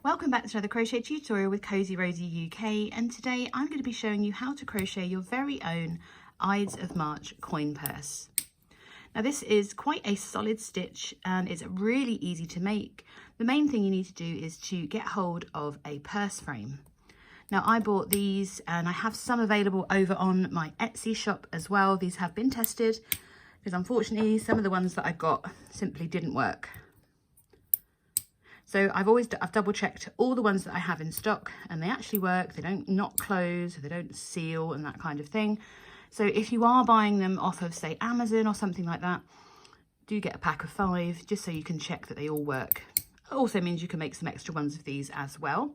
Welcome back to another crochet tutorial with Cozy Rosie UK, and today I'm going to be showing you how to crochet your very own Ides of March coin purse. Now this is quite a solid stitch and it's really easy to make. The main thing you need to do is to get hold of a purse frame. Now I bought these and I have some available over on my Etsy shop as well. These have been tested because unfortunately some of the ones that I got simply didn't work. So I've double checked all the ones that I have in stock and they actually work. They don't not close, they don't seal and that kind of thing. So if you are buying them off of say Amazon or something like that, do get a pack of 5 just so you can check that they all work. It also means you can make some extra ones of these as well.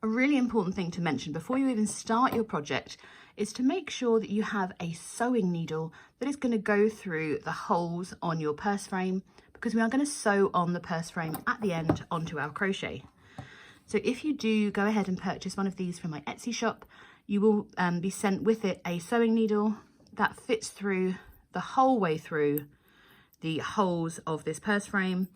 A really important thing to mention before you even start your project is to make sure that you have a sewing needle that is going to go through the holes on your purse frame, because we are going to sew on the purse frame at the end onto our crochet. So if you do go ahead and purchase one of these from my Etsy shop, you will be sent with it a sewing needle that fits through the whole way through the holes of this purse frame.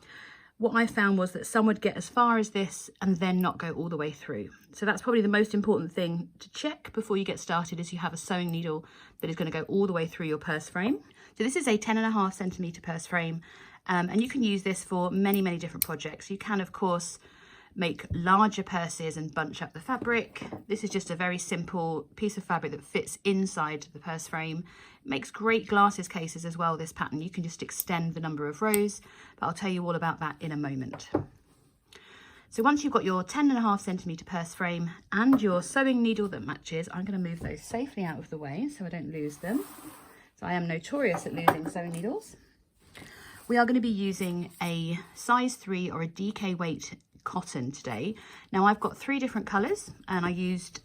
What I found was that some would get as far as this and then not go all the way through. So that's probably the most important thing to check before you get started, is you have a sewing needle that is going to go all the way through your purse frame. So this is a 10.5 centimetre purse frame. And you can use this for many different projects. You can, of course, make larger purses and bunch up the fabric. This is just a very simple piece of fabric that fits inside the purse frame. It makes great glasses cases as well, this pattern. You can just extend the number of rows, but I'll tell you all about that in a moment. So once you've got your 10.5 centimetre purse frame and your sewing needle that matches, I'm going to move those safely out of the way so I don't lose them. So I am notorious at losing sewing needles. We are going to be using a size 3 or a DK weight cotton today. Now I've got 3 different colours and I used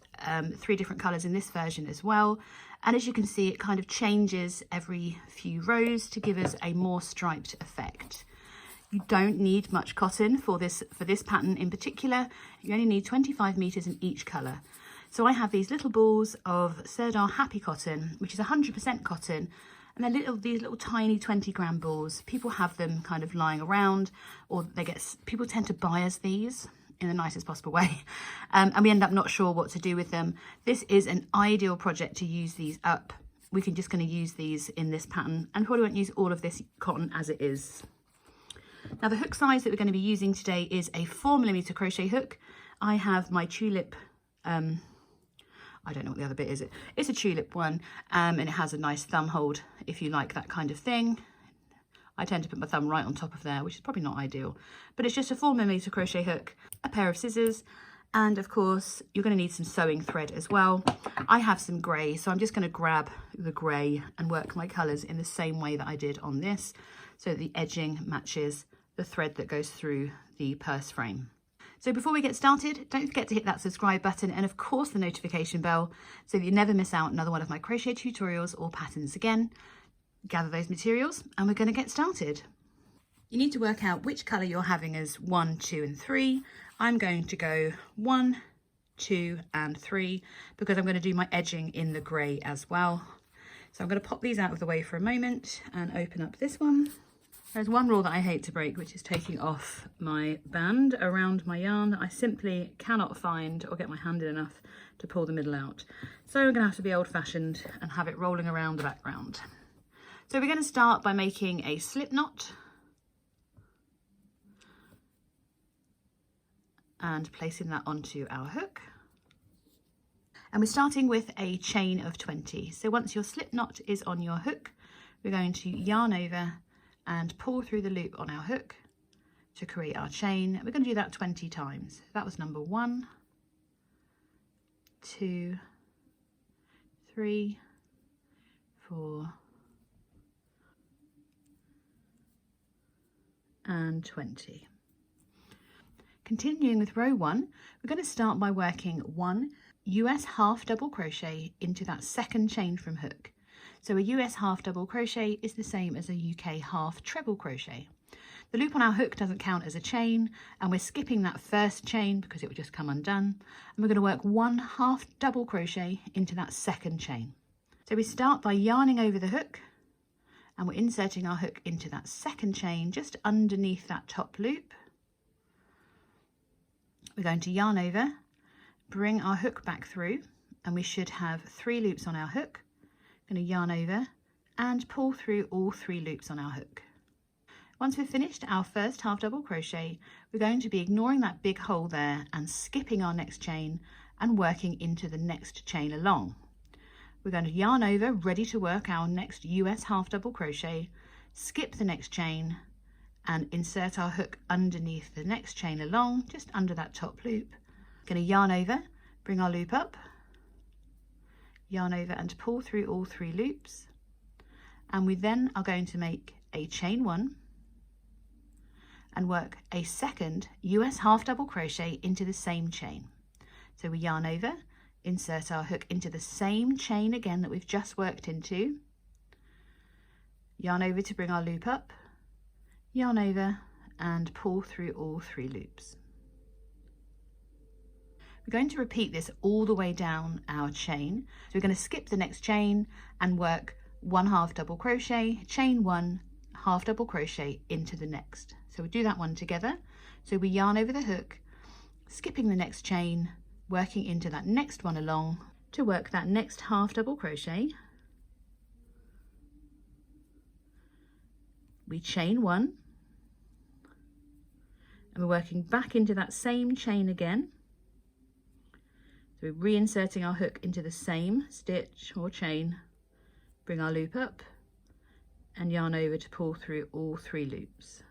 3 different colours in this version as well. And as you can see, it kind of changes every few rows to give us a more striped effect. You don't need much cotton for this pattern in particular. You only need 25 metres in each colour. So I have these little balls of Sirdar Happy Cotton, which is 100% cotton. And they're these little tiny 20-gram balls. People have them kind of lying around, or people tend to buy us these in the nicest possible way. And we end up not sure what to do with them. This is an ideal project to use these up. We're just going to use these in this pattern and probably won't use all of this cotton as it is. Now the hook size that we're going to be using today is a 4mm crochet hook. I have my tulip, I don't know what the other bit is. It's a tulip one, and it has a nice thumb hold if you like that kind of thing. I tend to put my thumb right on top of there, which is probably not ideal, but it's just a 4mm crochet hook, a pair of scissors, and of course you're going to need some sewing thread as well. I have some grey, so I'm just going to grab the grey and work my colours in the same way that I did on this, so that the edging matches the thread that goes through the purse frame. So before we get started, don't forget to hit that subscribe button and of course the notification bell so that you never miss out another one of my crochet tutorials or patterns again. Gather those materials and we're going to get started. You need to work out which colour you're having as 1, 2 and 3. I'm going to go 1, 2 and 3 because I'm going to do my edging in the grey as well. So I'm going to pop these out of the way for a moment and open up this one. There's one rule that I hate to break, which is taking off my band around my yarn. I simply cannot find or get my hand in enough to pull the middle out. So I'm going to have to be old-fashioned and have it rolling around the background. So we're going to start by making a slip knot and placing that onto our hook. And we're starting with a chain of 20. So once your slip knot is on your hook, we're going to yarn over and pull through the loop on our hook to create our chain. We're going to do that 20 times. That was number 1, 2, 3, 4, and 20. Continuing with row 1, we're going to start by working 1 US half double crochet into that second chain from hook. So a US half double crochet is the same as a UK half treble crochet. The loop on our hook doesn't count as a chain, and we're skipping that first chain because it would just come undone. And we're going to work 1 half double crochet into that second chain. So we start by yarning over the hook and we're inserting our hook into that second chain just underneath that top loop. We're going to yarn over, bring our hook back through, and we should have 3 loops on our hook. Going to yarn over and pull through all 3 loops on our hook. Once we've finished our first half double crochet, we're going to be ignoring that big hole there and skipping our next chain and working into the next chain along. We're going to yarn over, ready to work our next US half double crochet, skip the next chain and insert our hook underneath the next chain along, just under that top loop. Going to yarn over, bring our loop up, yarn over and pull through all 3 loops, and we then are going to make a chain 1 and work a second US half double crochet into the same chain. So we yarn over, insert our hook into the same chain again that we've just worked into, yarn over to bring our loop up, yarn over and pull through all 3 loops. We're going to repeat this all the way down our chain. So we're going to skip the next chain and work 1 half double crochet, chain 1, half double crochet into the next. So we do that one together. So we yarn over the hook, skipping the next chain, working into that next one along to work that next half double crochet. We chain 1 and we're working back into that same chain again. So we're reinserting our hook into the same stitch or chain, bring our loop up and yarn over to pull through all 3 loops.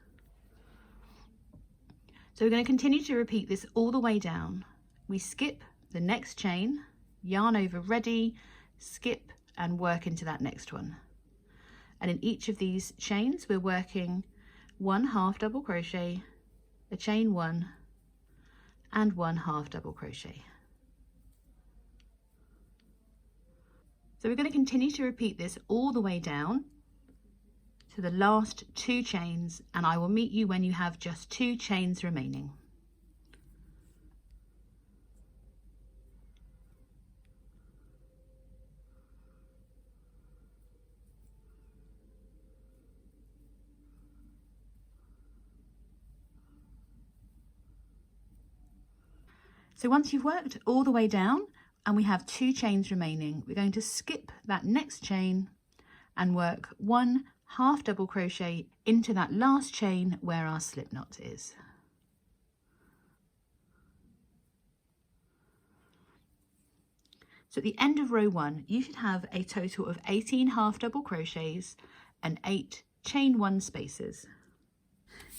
So we're going to continue to repeat this all the way down. We skip the next chain, yarn over ready, skip and work into that next one. And in each of these chains we're working 1 half double crochet, a chain 1 and 1 half double crochet. So we're going to continue to repeat this all the way down to the last 2 chains, and I will meet you when you have just 2 chains remaining. So once you've worked all the way down and we have 2 chains remaining, we're going to skip that next chain and work 1 half double crochet into that last chain where our slip knot is. So at the end of row 1 you should have a total of 18 half double crochets and 8 chain 1 spaces.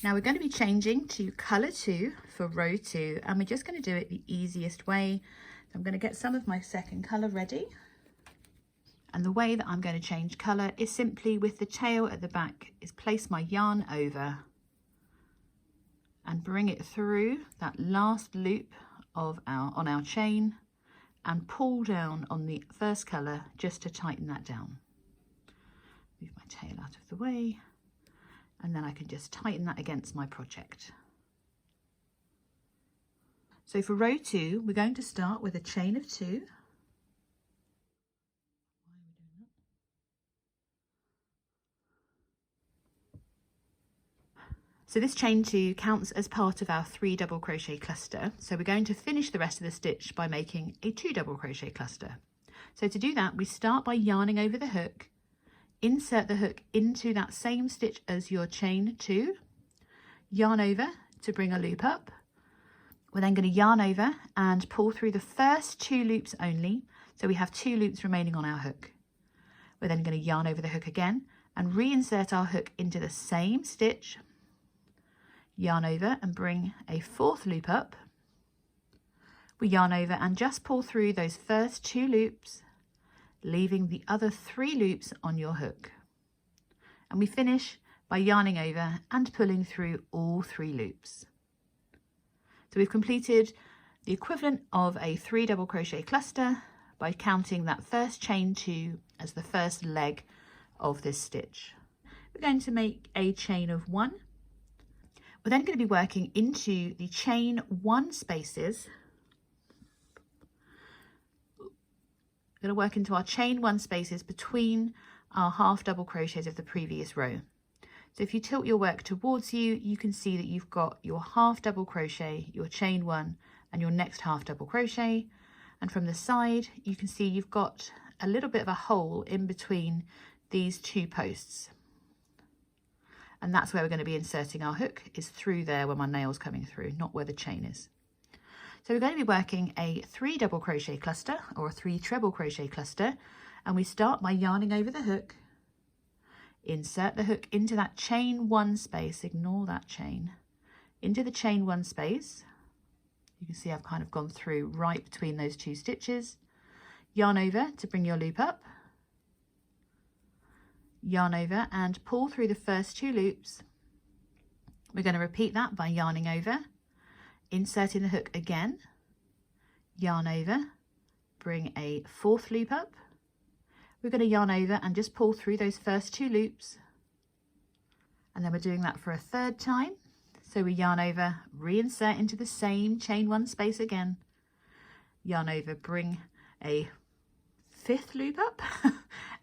Now we're going to be changing to colour 2 for row 2, and we're just going to do it the easiest way. So I'm going to get some of my second colour ready. And the way that I'm going to change colour is simply with the tail at the back is place my yarn over and bring it through that last loop of on our chain and pull down on the first colour just to tighten that down. Move my tail out of the way and then I can just tighten that against my project. So for row 2 we're going to start with a chain of 2. So this chain 2 counts as part of our 3 double crochet cluster. So we're going to finish the rest of the stitch by making a 2 double crochet cluster. So to do that, we start by yarning over the hook, insert the hook into that same stitch as your chain 2, yarn over to bring a loop up. We're then going to yarn over and pull through the first 2 loops only. So we have 2 loops remaining on our hook. We're then going to yarn over the hook again and reinsert our hook into the same stitch, yarn over and bring a 4th loop up. We yarn over and just pull through those first 2 loops, leaving the other 3 loops on your hook. And we finish by yarning over and pulling through all 3 loops. So we've completed the equivalent of a 3 double crochet cluster by counting that first chain 2 as the first leg of this stitch. We're going to make a chain of 1. We're then going to be working into the chain 1 spaces. We're going to work into our chain 1 spaces between our half double crochets of the previous row. So if you tilt your work towards you, you can see that you've got your half double crochet, your chain 1, and your next half double crochet, and from the side you can see you've got a little bit of a hole in between these two posts, and that's where we're going to be inserting our hook, is through there where my nail's coming through, not where the chain is. So we're going to be working a 3 double crochet cluster or a 3 treble crochet cluster, and we start by yarning over the hook, insert the hook into that chain 1 space, ignore that chain, into the chain 1 space. You can see I've kind of gone through right between those 2 stitches, yarn over to bring your loop up, yarn over and pull through the first 2 loops. We're going to repeat that by yarning over, inserting the hook again, yarn over, bring a 4th loop up. We're going to yarn over and just pull through those first 2 loops, and then we're doing that for a 3rd time. So we yarn over, reinsert into the same chain 1 space again, yarn over, bring a 5th loop up,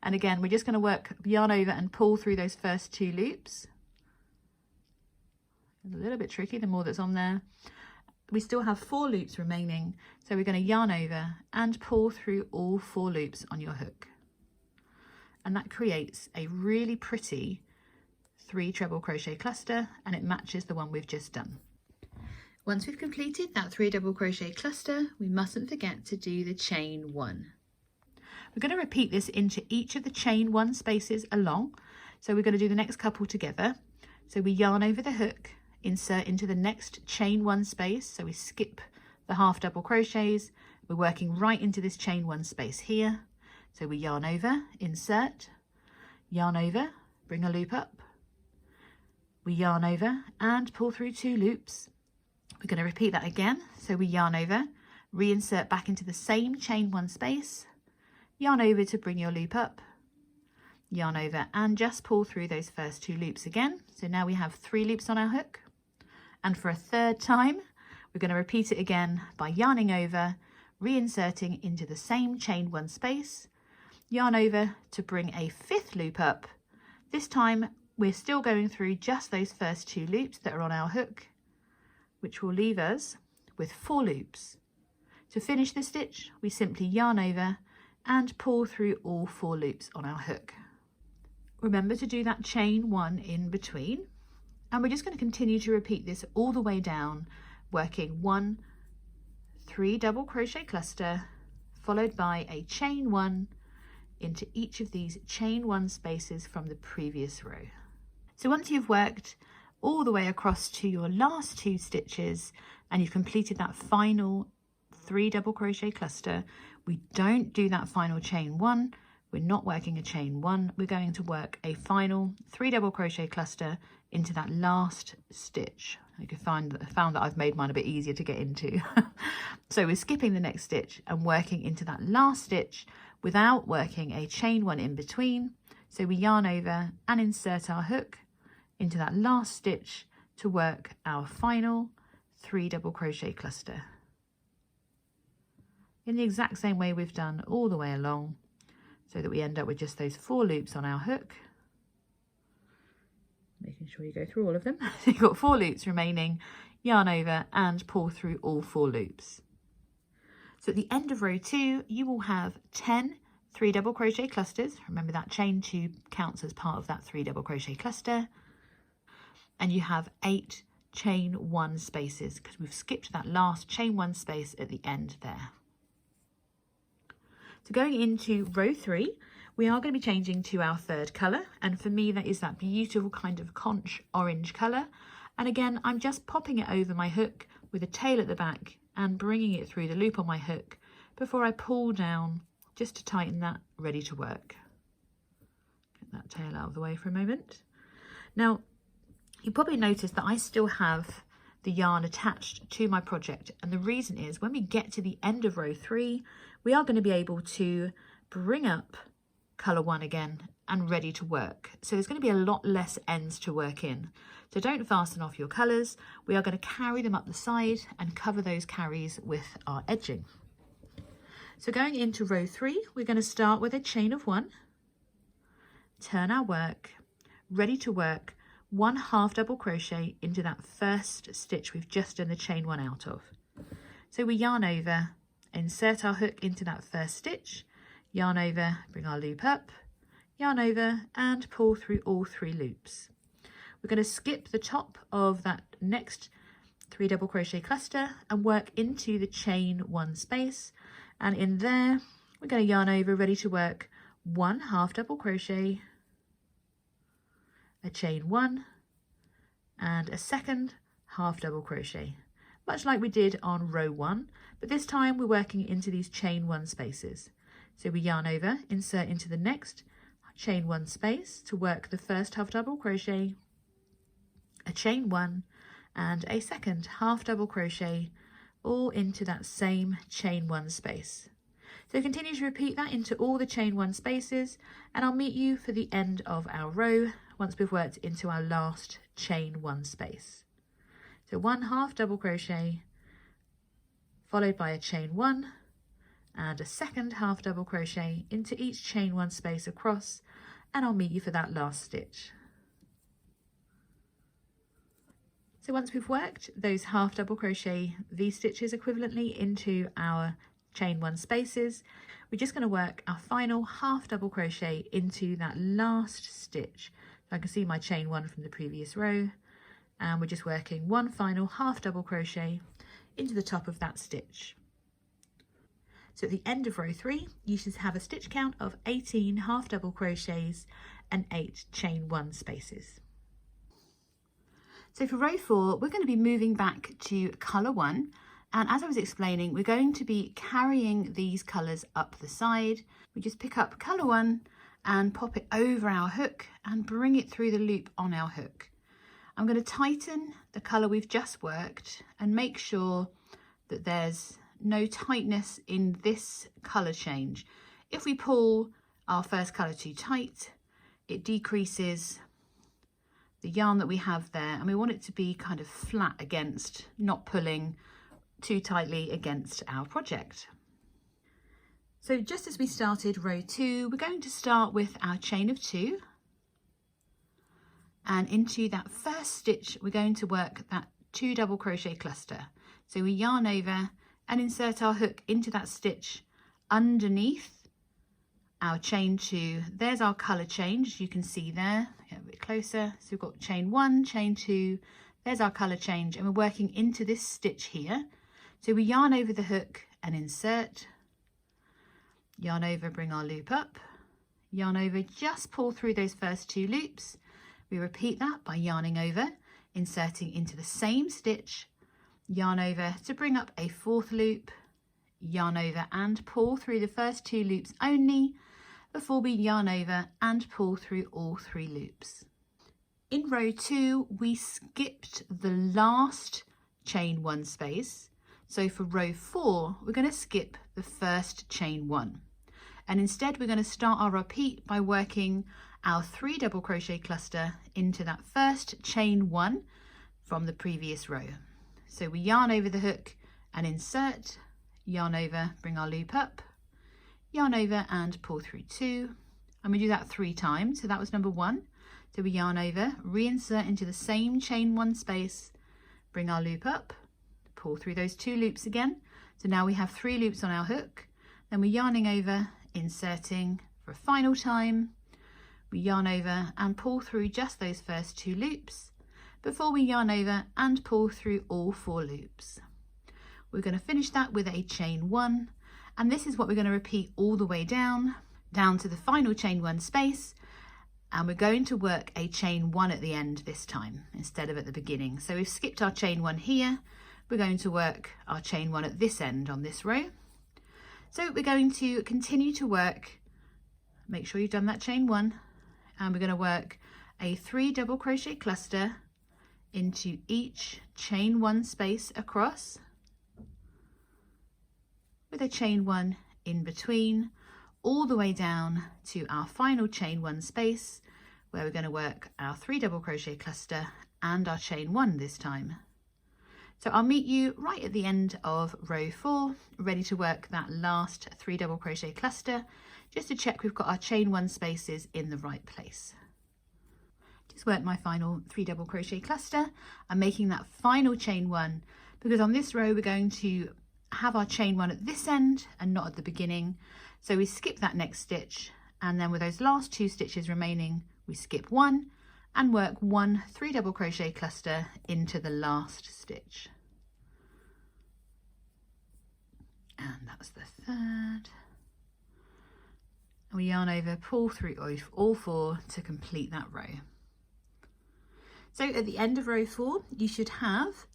and again we're just going to work yarn over and pull through those first 2 loops. It's a little bit tricky the more that's on there. We still have 4 loops remaining, so we're going to yarn over and pull through all 4 loops on your hook, and that creates a really pretty 3 treble crochet cluster, and it matches the one we've just done. Once we've completed that 3 double crochet cluster, we mustn't forget to do the chain 1. We're going to repeat this into each of the chain 1 spaces along, so we're going to do the next couple together. So we yarn over the hook, insert into the next chain 1 space, so we skip the half double crochets, we're working right into this chain 1 space here. So we yarn over, insert, yarn over, bring a loop up, we yarn over and pull through 2 loops. We're going to repeat that again, so we yarn over, reinsert back into the same chain 1 space, yarn over to bring your loop up, yarn over and just pull through those first 2 loops again. So now we have 3 loops on our hook, and for a 3rd time we're going to repeat it again by yarning over, reinserting into the same chain 1 space, yarn over to bring a 5th loop up. This time we're still going through just those first 2 loops that are on our hook, which will leave us with 4 loops. To finish the stitch, we simply yarn over and pull through all 4 loops on our hook. Remember to do that chain 1 in between, and we're just going to continue to repeat this all the way down, working 1 3 double crochet cluster followed by a chain 1 into each of these chain 1 spaces from the previous row. So once you've worked all the way across to your last 2 stitches and you've completed that final 3 double crochet cluster, we don't do that final chain 1. We're not working a chain 1. We're going to work a final 3 double crochet cluster into that last stitch. You can found that I've made mine a bit easier to get into. So we're skipping the next stitch and working into that last stitch without working a chain 1 in between. So we yarn over and insert our hook into that last stitch to work our final 3 double crochet cluster in the exact same way we've done all the way along, so that we end up with just those 4 loops on our hook, making sure you go through all of them. So you've got 4 loops remaining, yarn over and pull through all 4 loops. So at the end of row 2 you will have 10 3 double crochet clusters. Remember that chain 2 counts as part of that 3 double crochet cluster, and you have 8 chain 1 spaces because we've skipped that last chain 1 space at the end there. So going into row 3, we are going to be changing to our 3rd colour, and for me that is that beautiful kind of conch orange colour. And again, I'm just popping it over my hook with a tail at the back and bringing it through the loop on my hook before I pull down just to tighten that, ready to work. Get that tail out of the way for a moment. Now, you probably noticed that I still have the yarn attached to my project, and the reason is when we get to the end of row 3 we are going to be able to bring up colour 1 again and ready to work. So there's going to be a lot less ends to work in, so don't fasten off your colours. We are going to carry them up the side and cover those carries with our edging. So going into row 3 we're going to start with a chain of 1, turn our work, ready to work 1 half double crochet into that first stitch we've just done the chain 1 out of. So we yarn over, insert our hook into that first stitch, yarn over, bring our loop up, yarn over and pull through all 3 loops. We're going to skip the top of that next 3 double crochet cluster and work into the chain 1 space, and in there we're going to yarn over, ready to work 1 half double crochet, a chain 1 and a second half double crochet, much like we did on row 1, but this time we're working into these chain 1 spaces. So we yarn over, insert into the next chain 1 space to work the first half double crochet, a chain 1 and a second half double crochet, all into that same chain 1 space. So continue to repeat that into all the chain 1 spaces, and I'll meet you for the end of our row once we've worked into our last chain 1 space. So 1 half double crochet followed by a chain 1 and a second half double crochet into each chain 1 space across, and I'll meet you for that last stitch. So once we've worked those half double crochet V-stitches equivalently into our chain 1 spaces, we're just going to work our final half double crochet into that last stitch. So I can see my chain 1 from the previous row, and we're just working 1 final half double crochet into the top of that stitch. So at the end of row 3, you should have a stitch count of 18 half double crochets and 8 chain 1 spaces. So for row 4, we're going to be moving back to colour 1, and as I was explaining, we're going to be carrying these colours up the side. We just pick up colour 1 and pop it over our hook and bring it through the loop on our hook. I'm going to tighten the colour we've just worked and make sure that there's no tightness in this colour change. If we pull our first colour too tight, it decreases the yarn that we have there, and we want it to be kind of flat against, not pulling too tightly against our project. So just as we started row 2, we're going to start with our chain of 2, and into that first stitch we're going to work that 2 double crochet cluster. So we yarn over and insert our hook into that stitch underneath our chain 2. There's our colour change, you can see there, a bit closer. So we've got chain 1, chain 2, there's our colour change, and we're working into this stitch here. So we yarn over the hook and insert, yarn over, bring our loop up, yarn over, just pull through those first 2 loops. We repeat that by yarning over, inserting into the same stitch, yarn over to bring up a 4th loop, yarn over and pull through the first 2 loops only before we yarn over and pull through all 3 loops. In row 2, we skipped the last chain 1 space. So for row 4, we're going to skip the first chain 1. And instead we're going to start our repeat by working our 3 double crochet cluster into that first chain 1 from the previous row. So we yarn over the hook and insert, yarn over, bring our loop up, yarn over and pull through 2, and we do that 3 times. So that was number 1. So we yarn over, reinsert into the same chain 1 space, bring our loop up, pull through those 2 loops again. So now we have 3 loops on our hook. Then we're yarning over, inserting for a final time. We yarn over and pull through just those first 2 loops before we yarn over and pull through all 4 loops. We're going to finish that with a chain 1, and this is what we're going to repeat all the way down to the final chain 1 space, and we're going to work a chain 1 at the end this time instead of at the beginning. So we've skipped our chain 1 here. We're going to work our chain 1 at this end on this row. So we're going to continue to work, make sure you've done that chain 1, and we're going to work a 3 double crochet cluster into each chain 1 space across, with a chain 1 in between, all the way down to our final chain 1 space, where we're going to work our 3 double crochet cluster and our chain 1 this time. So I'll meet you right at the end of row 4, ready to work that last 3 double crochet cluster, just to check we've got our chain 1 spaces in the right place. Just work my final 3 double crochet cluster. I'm making that final chain 1 because on this row we're going to have our chain 1 at this end and not at the beginning. So we skip that next stitch, and then with those last 2 stitches remaining, we skip 1 and work 1 3 double crochet cluster into the last stitch. And that's the 3rd. We yarn over, pull through all 4 to complete that row. So at the end of row 4, you should have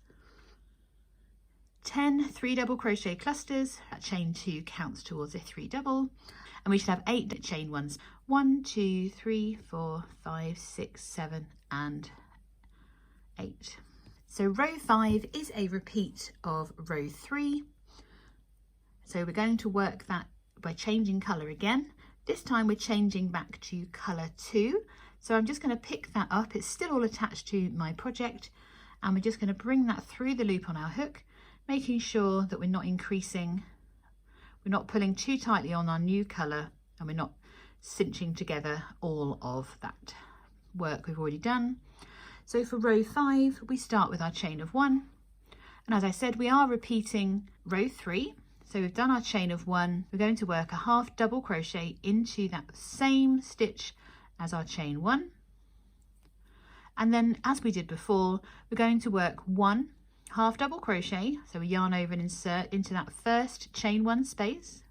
10 3 double crochet clusters. That chain 2 counts towards a 3 double, and we should have 8 chain 1s. 1 2 3 4 5 6 7 and 8. So row 5 is a repeat of row 3. So we're going to work that by changing colour again. This time we're changing back to colour 2. So I'm just going to pick that up. It's still all attached to my project, and we're just going to bring that through the loop on our hook, making sure that we're not increasing, we're not pulling too tightly on our new colour, and we're not cinching together all of that work we've already done. So for row 5, we start with our chain of 1, and as I said, we are repeating row 3. So we've done our chain of 1, we're going to work a half double crochet into that same stitch as our chain 1, and then as we did before, we're going to work 1 half double crochet. So we yarn over and insert into that first chain 1 space,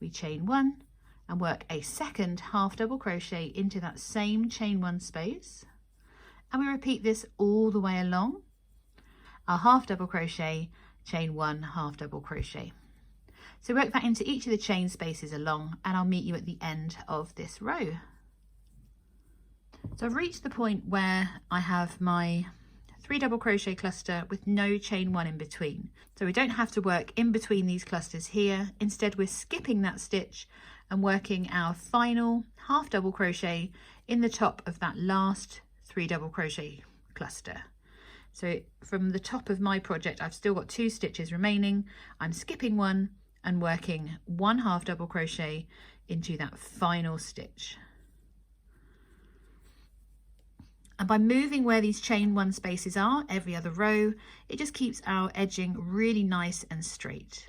we chain 1 and work a second half double crochet into that same chain 1 space, and we repeat this all the way along. Our half double crochet, chain 1, half double crochet. So work that into each of the chain spaces along, and I'll meet you at the end of this row. So I've reached the point where I have my 3 double crochet cluster with no chain 1 in between. So we don't have to work in between these clusters here. Instead, we're skipping that stitch and working our final half double crochet in the top of that last 3 double crochet cluster. So from the top of my project, I've still got 2 stitches remaining. I'm skipping 1 and working 1 half double crochet into that final stitch. And by moving where these chain 1 spaces are every other row, it just keeps our edging really nice and straight.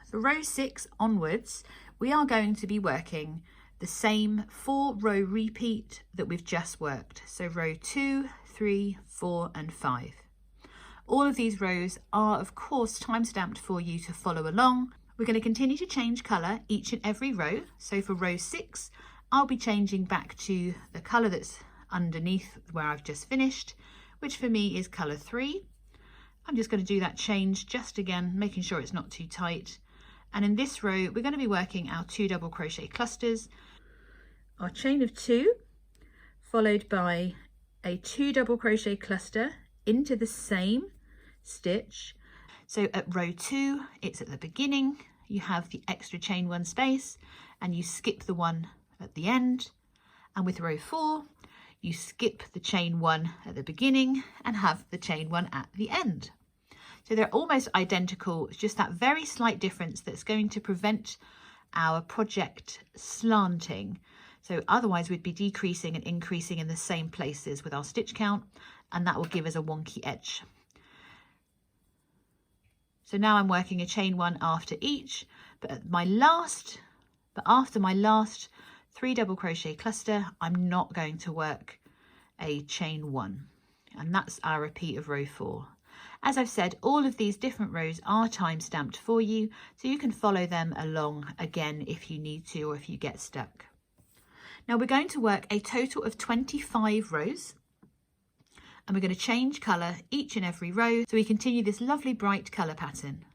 For row 6 onwards, we are going to be working the same 4 row repeat that we've just worked. So row 2, 3, 4 and 5. All of these rows are of course time stamped for you to follow along. We're going to continue to change colour each and every row. So for row 6, I'll be changing back to the colour that's underneath where I've just finished, which for me is colour 3. I'm just going to do that change just again, making sure it's not too tight. And in this row, we're going to be working our 2 double crochet clusters, our chain of 2, followed by a 2 double crochet cluster into the same stitch. So at row 2, it's at the beginning, you have the extra chain 1 space and you skip the one at the end. And with row 4, you skip the chain 1 at the beginning and have the chain 1 at the end. So they're almost identical, it's just that very slight difference that's going to prevent our project slanting. So otherwise we'd be decreasing and increasing in the same places with our stitch count, and that will give us a wonky edge. So now I'm working a chain 1 after each, but after my last 3 double crochet cluster, I'm not going to work a chain 1, and that's our repeat of row 4. As I've said, all of these different rows are time stamped for you, so you can follow them along again if you need to or if you get stuck. Now we're going to work a total of 25 rows, and we're going to change colour each and every row so we continue this lovely bright colour pattern.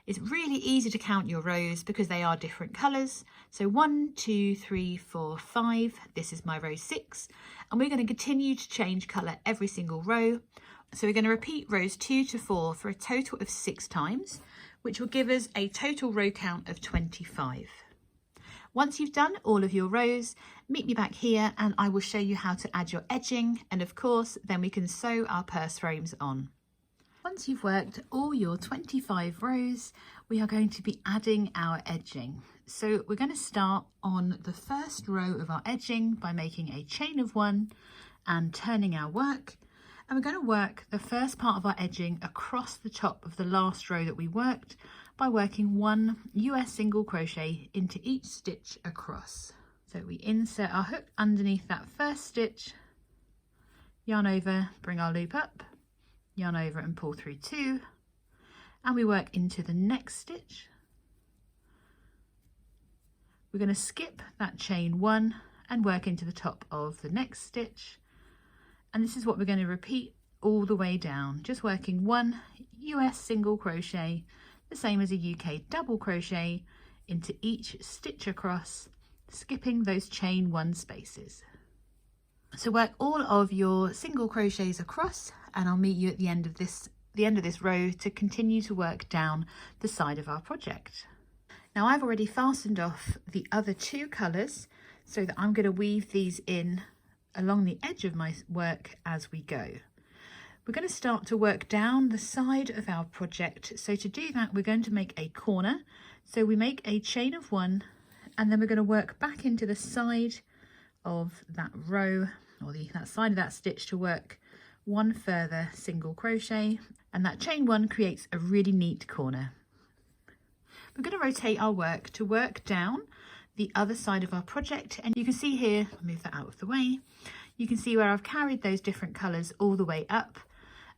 It's really easy to count your rows because they are different colours. So 1, 2, 3, 4, 5, this is my row 6, and we're going to continue to change colour every single row. So we're going to repeat rows 2 to 4 for a total of 6 times, which will give us a total row count of 25. Once you've done all of your rows, meet me back here and I will show you how to add your edging, and of course then we can sew our purse frames on. Once you've worked all your 25 rows, we are going to be adding our edging. So we're going to start on the first row of our edging by making a chain of 1 and turning our work. And we're going to work the first part of our edging across the top of the last row that we worked by working 1 US single crochet into each stitch across. So we insert our hook underneath that first stitch, yarn over, bring our loop up, yarn over and pull through 2, and we work into the next stitch. We're going to skip that chain 1 and work into the top of the next stitch, and this is what we're going to repeat all the way down, just working 1 US single crochet, the same as a UK double crochet, into each stitch across, skipping those chain 1 spaces. So work all of your single crochets across, and I'll meet you at the end of this row to continue to work down the side of our project. Now I've already fastened off the other 2 colours, so that I'm going to weave these in along the edge of my work as we go. We're going to start to work down the side of our project. So to do that, we're going to make a corner. So we make a chain of 1, and then we're going to work back into the side of that row, or that side of that stitch, to work 1 further single crochet, and that chain 1 creates a really neat corner. We're going to rotate our work to work down the other side of our project, and you can see here, I'll move that out of the way, you can see where I've carried those different colours all the way up,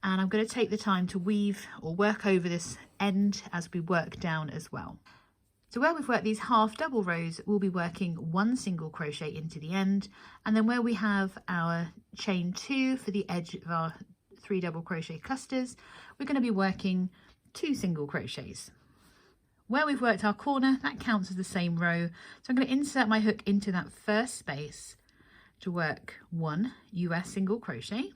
and I'm going to take the time to weave or work over this end as we work down as well. So where we've worked these half double rows, we'll be working 1 single crochet into the end, and then where we have our chain 2 for the edge of our 3 double crochet clusters, we're going to be working 2 single crochets. Where we've worked our corner, that counts as the same row. So I'm going to insert my hook into that first space to work 1 US single crochet.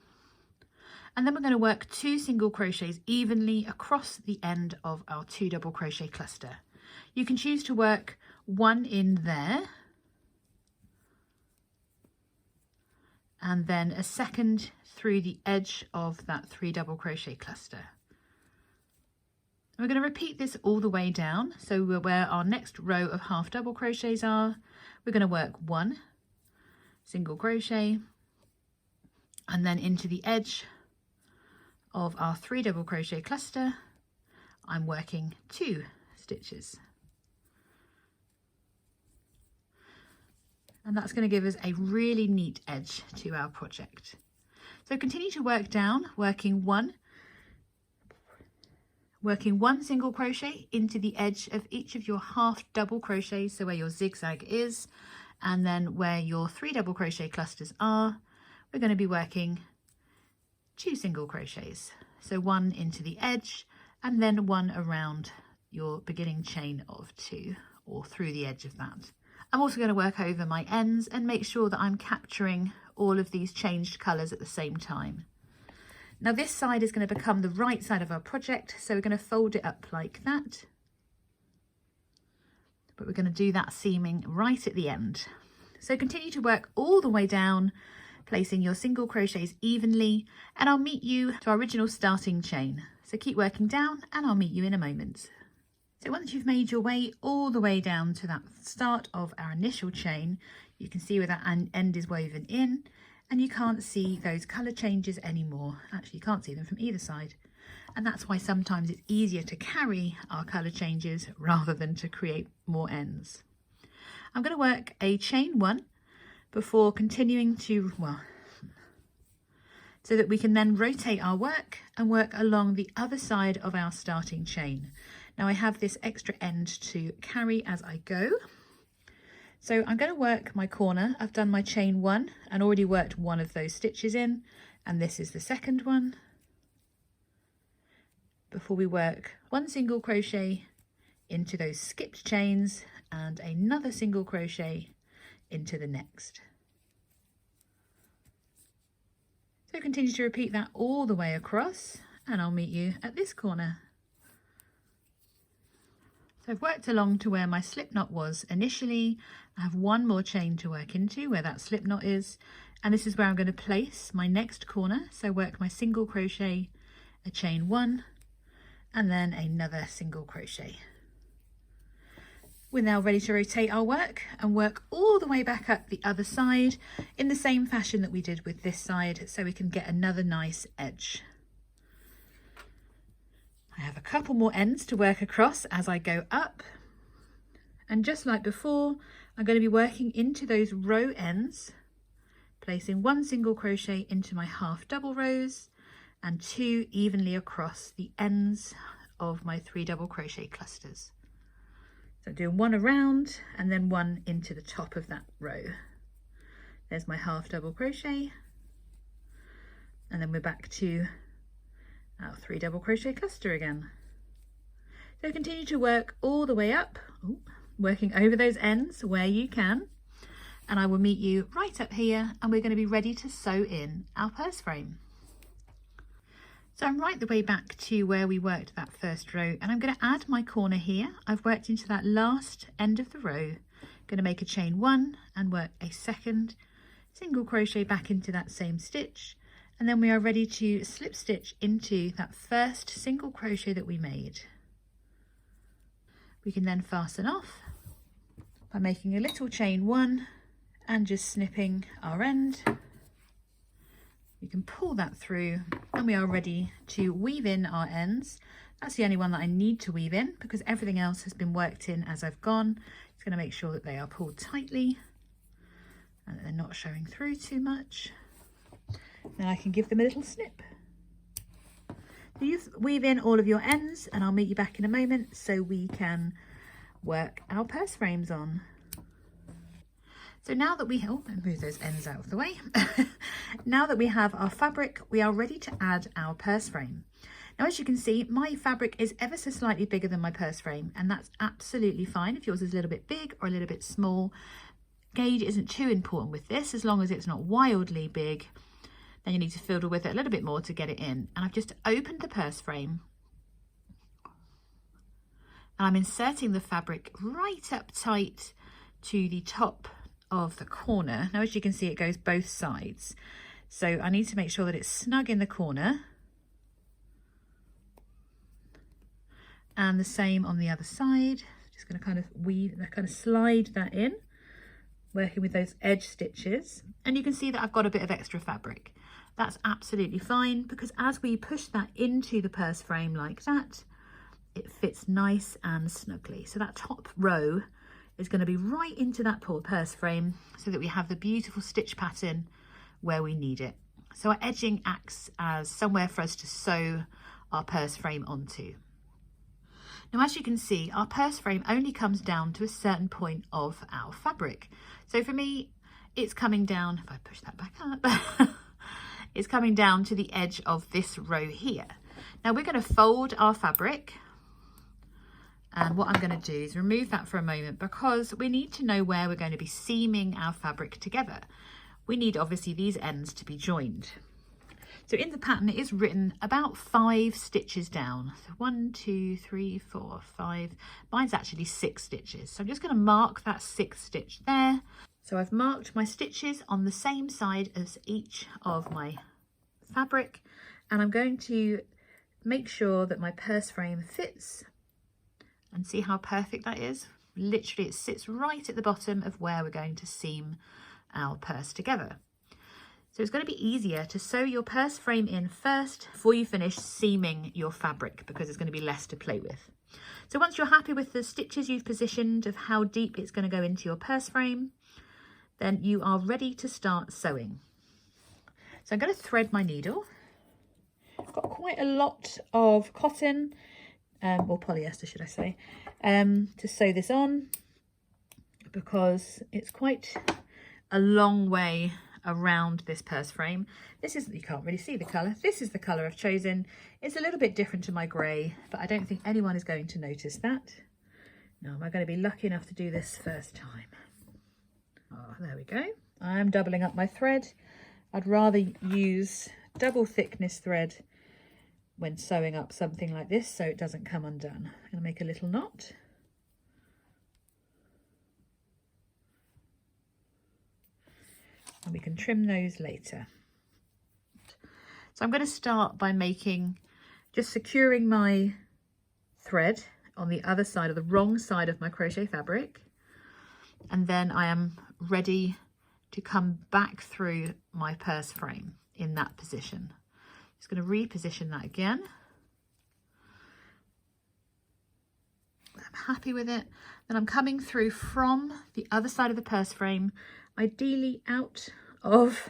And then we're going to work 2 single crochets evenly across the end of our 2 double crochet cluster. You can choose to work 1 in there, and then a second through the edge of that 3 double crochet cluster. We're going to repeat this all the way down. So where our next row of half double crochets are, we're going to work 1 single crochet, and then into the edge of our 3 double crochet cluster, I'm working 2 stitches. And that's going to give us a really neat edge to our project. So continue to work down, working one single crochet into the edge of each of your half double crochets, so where your zigzag is, and then where your 3 double crochet clusters are, we're going to be working 2 single crochets. So 1 into the edge, and then 1 around your beginning chain of 2, or through the edge of that. I'm also going to work over my ends and make sure that I'm capturing all of these changed colours at the same time. Now this side is going to become the right side of our project, so we're going to fold it up like that. But we're going to do that seaming right at the end. So continue to work all the way down, placing your single crochets evenly, and I'll meet you to our original starting chain. So keep working down and I'll meet you in a moment. So once you've made your way all the way down to that start of our initial chain, you can see where that end is woven in, and you can't see those colour changes anymore. Actually, you can't see them from either side. And that's why sometimes it's easier to carry our colour changes rather than to create more ends. I'm going to work a chain 1 before continuing to, so that we can then rotate our work and work along the other side of our starting chain. Now I have this extra end to carry as I go. So I'm going to work my corner. I've done my chain 1 and already worked one of those stitches in, and this is the second one. Before we work 1 single crochet into those skipped chains and another single crochet into the next. So continue to repeat that all the way across, and I'll meet you at this corner. So I've worked along to where my slip knot was initially. I have 1 more chain to work into where that slip knot is, and this is where I'm going to place my next corner. So work my single crochet, a chain 1, and then another single crochet. We're now ready to rotate our work and work all the way back up the other side in the same fashion that we did with this side, so we can get another nice edge. I have a couple more ends to work across as I go up, and just like before, I'm going to be working into those row ends, placing 1 single crochet into my half double rows and 2 evenly across the ends of my 3 double crochet clusters. So doing 1 around and then 1 into the top of that row. There's my half double crochet, and then we're back to our 3 double crochet cluster again. So continue to work all the way up, working over those ends where you can, and I will meet you right up here, and we're going to be ready to sew in our purse frame. So I'm right the way back to where we worked that first row, and I'm going to add my corner here. I've worked into that last end of the row, going to make a chain 1 and work a second single crochet back into that same stitch, and then we are ready to slip stitch into that first single crochet that we made. We can then fasten off by making a little chain 1 and just snipping our end. You can pull that through, and we are ready to weave in our ends. That's the only one that I need to weave in because everything else has been worked in as I've gone. It's going to make sure that they are pulled tightly and that they're not showing through too much. Then I can give them a little snip. So you weave in all of your ends, and I'll meet you back in a moment so we can work our purse frames on. So now that we move those ends out of the way. Now that we have our fabric, we are ready to add our purse frame. Now, as you can see, my fabric is ever so slightly bigger than my purse frame, and that's absolutely fine. If yours is a little bit big or a little bit small, gauge isn't too important with this, as long as it's not wildly big. Then you need to fiddle with it a little bit more to get it in. And I've just opened the purse frame, and I'm inserting the fabric right up tight to the top of the corner. Now, as you can see, it goes both sides, so I need to make sure that it's snug in the corner, and the same on the other side. Just going to kind of slide that in, working with those edge stitches, and you can see that I've got a bit of extra fabric. That's absolutely fine, because as we push that into the purse frame like that, it fits nice and snugly. So that top row is going to be right into that purse frame, so that we have the beautiful stitch pattern where we need it. So our edging acts as somewhere for us to sew our purse frame onto. Now, as you can see, our purse frame only comes down to a certain point of our fabric. So for me, it's coming down, if I push that back up, it's coming down to the edge of this row here. Now we're going to fold our fabric, and what I'm going to do is remove that for a moment, because we need to know where we're going to be seaming our fabric together. We need obviously these ends to be joined. So in the pattern, it is written about 5 stitches down. So 1, 2, 3, 4, 5. Mine's actually 6 stitches. So I'm just going to mark that 6th stitch there. So I've marked my stitches on the same side as each of my fabric, and I'm going to make sure that my purse frame fits, and see how perfect that is. Literally, it sits right at the bottom of where we're going to seam our purse together. So it's going to be easier to sew your purse frame in first before you finish seaming your fabric, because there's going to be less to play with. So once you're happy with the stitches you've positioned of how deep it's going to go into your purse frame, then you are ready to start sewing. So I'm going to thread my needle. I've got quite a lot of cotton, or polyester should I say, to sew this on, because it's quite a long way around this purse frame. This is, you can't really see the colour, this is the colour I've chosen. It's a little bit different to my grey, but I don't think anyone is going to notice that. Now, am I going to be lucky enough to do this first time? Oh, there we go. I am doubling up my thread. I'd rather use double thickness thread when sewing up something like this, so it doesn't come undone. I'm going to make a little knot. And we can trim those later. So I'm going to start by just securing my thread on the other side, or the wrong side of my crochet fabric, and then I am ready to come back through my purse frame in that position. Just going to reposition that again. I'm happy with it. Then I'm coming through from the other side of the purse frame, ideally out of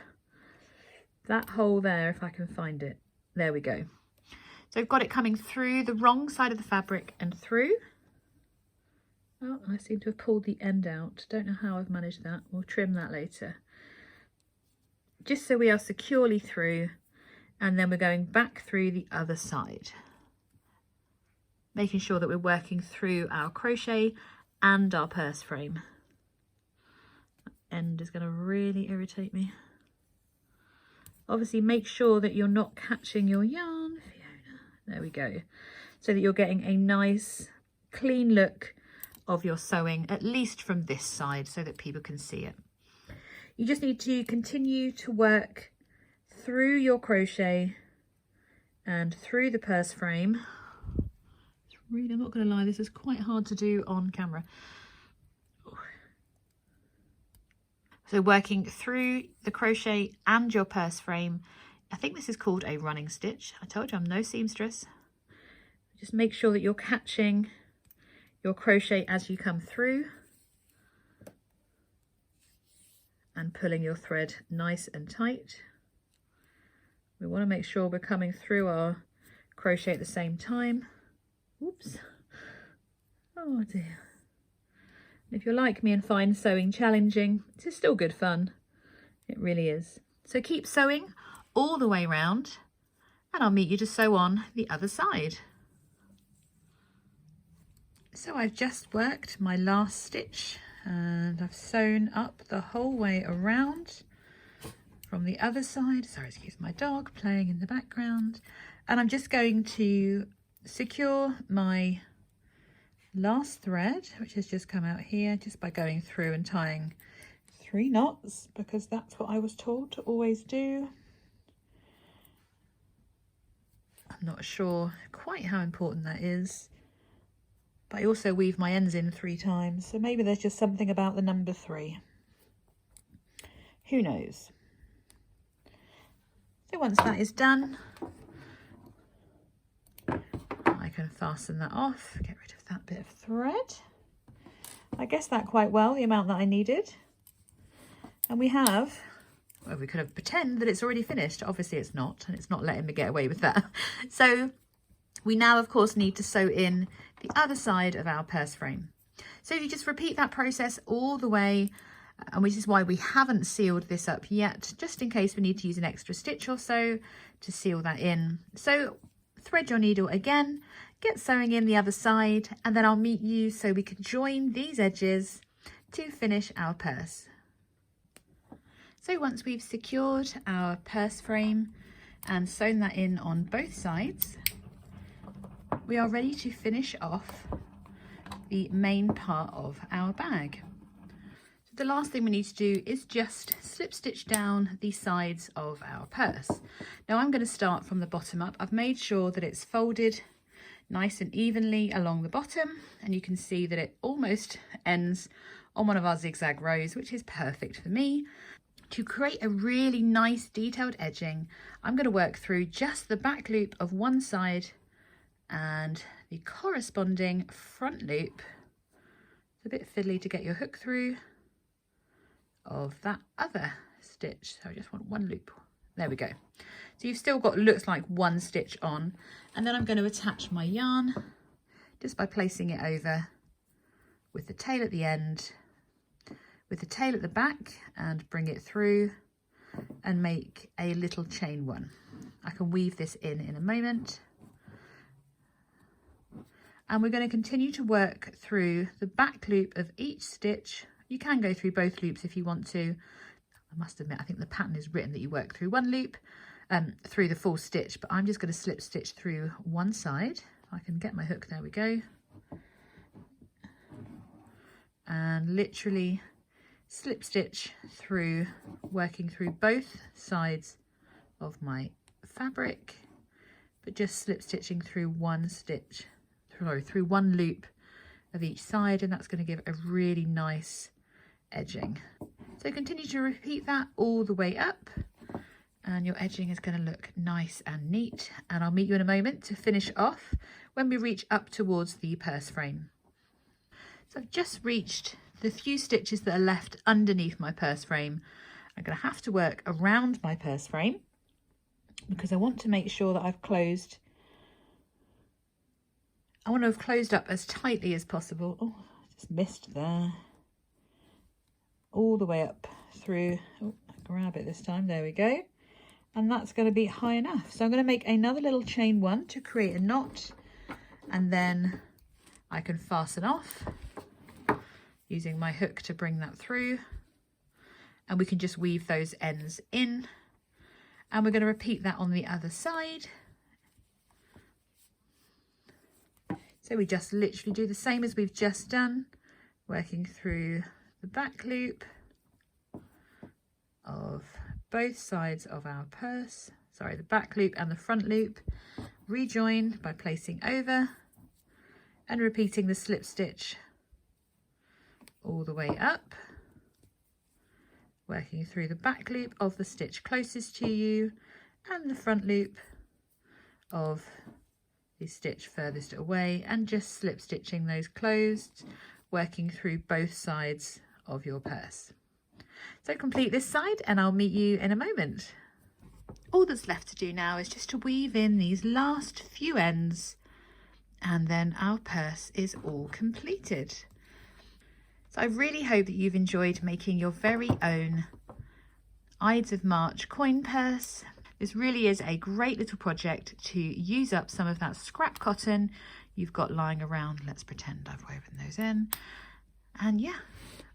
that hole there, if I can find it. There we go. So I've got it coming through the wrong side of the fabric and through. Oh, I seem to have pulled the end out. Don't know how I've managed that. We'll trim that later. Just so we are securely through, and then we're going back through the other side, making sure that we're working through our crochet and our purse frame. That end is going to really irritate me. Obviously make sure that you're not catching your yarn, Fiona. There we go. So that you're getting a nice clean look of your sewing, at least from this side, so that people can see it. You just need to continue to work through your crochet and through the purse frame. It's really, I'm not going to lie, this is quite hard to do on camera. So working through the crochet and your purse frame. I think this is called a running stitch. I told you I'm no seamstress. Just make sure that you're catching your crochet as you come through and pulling your thread nice and tight. We want to make sure we're coming through our crochet at the same time. Oops. Oh dear. If you're like me and find sewing challenging, it's still good fun. It really is. So keep sewing all the way around, and I'll meet you to sew on the other side. So I've just worked my last stitch and I've sewn up the whole way around from the other side. Sorry, excuse my dog playing in the background. And I'm just going to secure my last thread, which has just come out here, just by going through and tying 3 knots, because that's what I was told to always do. I'm not sure quite how important that is, but I also weave my ends in 3 times, so maybe there's just something about the number 3. Who knows? So once that is done, I can fasten that off, get rid of that bit of thread. I guessed that quite well, the amount that I needed. And we have, well, we could have pretend that it's already finished. Obviously it's not, and it's not letting me get away with that. So we now, of course, need to sew in the other side of our purse frame. So you just repeat that process all the way, and which is why we haven't sealed this up yet, just in case we need to use an extra stitch or so to seal that in. So thread your needle again, get sewing in the other side, and then I'll meet you so we can join these edges to finish our purse. So once we've secured our purse frame and sewn that in on both sides, we are ready to finish off the main part of our bag. So the last thing we need to do is just slip stitch down the sides of our purse. Now I'm going to start from the bottom up. I've made sure that it's folded nice and evenly along the bottom, and you can see that it almost ends on one of our zigzag rows, which is perfect for me. To create a really nice detailed edging, I'm going to work through just the back loop of one side and the corresponding front loop. It's a bit fiddly to get your hook through of that other stitch, so I just want one loop. There we go. So you've still got, looks like, one stitch on, and then I'm going to attach my yarn just by placing it over with the tail at the end, with the tail at the back, and bring it through and make a little chain one. I can weave this in a moment. And we're going to continue to work through the back loop of each stitch. You can go through both loops if you want to. I must admit, I think the pattern is written that you work through one loop through the full stitch, but I'm just going to slip stitch through one side. I can get my hook, there we go. And literally slip stitch through, working through both sides of my fabric, but just slip stitching through one stitch through one loop of each side, and that's going to give a really nice edging. So continue to repeat that all the way up, and your edging is going to look nice and neat. And I'll meet you in a moment to finish off when we reach up towards the purse frame. So I've just reached the few stitches that are left underneath my purse frame. I'm going to have to work around my purse frame because I want to make sure that I've closed. I want to have closed up as tightly as possible. Oh, just missed there. All the way up through. Oh, grab it this time. There we go. And that's going to be high enough. So I'm going to make another little chain one to create a knot, and then I can fasten off using my hook to bring that through, and we can just weave those ends in, and we're going to repeat that on the other side. So we just literally do the same as we've just done, working through the back loop of both sides of our purse, sorry, the back loop and the front loop, rejoin by placing over and repeating the slip stitch all the way up, working through the back loop of the stitch closest to you and the front loop of the stitch furthest away, and just slip stitching those closed, working through both sides of your purse. So complete this side and I'll meet you in a moment. All that's left to do now is just to weave in these last few ends, and then our purse is all completed. So I really hope that you've enjoyed making your very own Ides of March coin purse. This really is a great little project to use up some of that scrap cotton you've got lying around. Let's pretend I've woven those in. And yeah,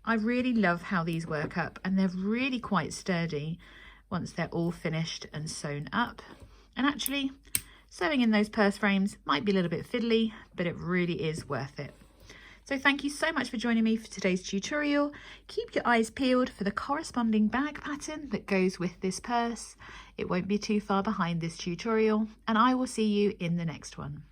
I really love how these work up, and they're really quite sturdy once they're all finished and sewn up. And actually, sewing in those purse frames might be a little bit fiddly, but it really is worth it. So thank you so much for joining me for today's tutorial. Keep your eyes peeled for the corresponding bag pattern that goes with this purse. It won't be too far behind this tutorial, and I will see you in the next one.